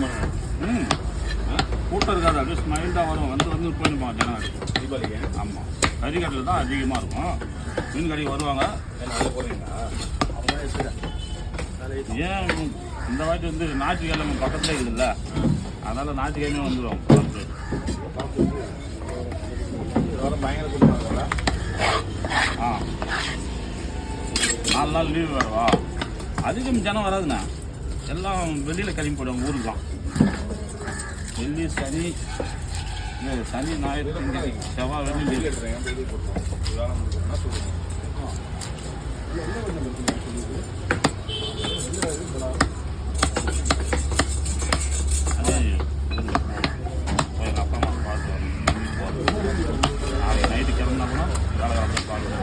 ம் கூட்டம் இருக்காது, அப்படியே ஸ்மைல்டாக வரும். வந்து போயிடுமா ஜனம். தீபாவளிக்கு ஆமாம், கறிக்கடையில் தான் அதிகமாக இருக்கும். மீன் கடைக்கு வருவாங்க. ஏன் இந்த வாட்டி வந்து ஞாயிற்றுக்கிழமை பக்கத்தில் இருக்குதுல்ல, அதனால் ஞாயிற்றுக்கிழமையும் வந்துடும். பயங்கர கூட்டம். ஆ 4 நாள் லீவு வேறவா, அதிகம் ஜனம் வராதுண்ணா. எல்லாம் வெளியில் கிளம்பி போயிடுவாங்க ஊருக்கு தான். வெள்ளி சனி சனி ஞாயிறு செவ்வாய் வெள்ளி அதே எங்கள் அப்பா அம்மா பார்த்து நாளைக்கு நைட்டு கிளம்புனா கூட வேலை காலத்தில் பார்க்கணும்.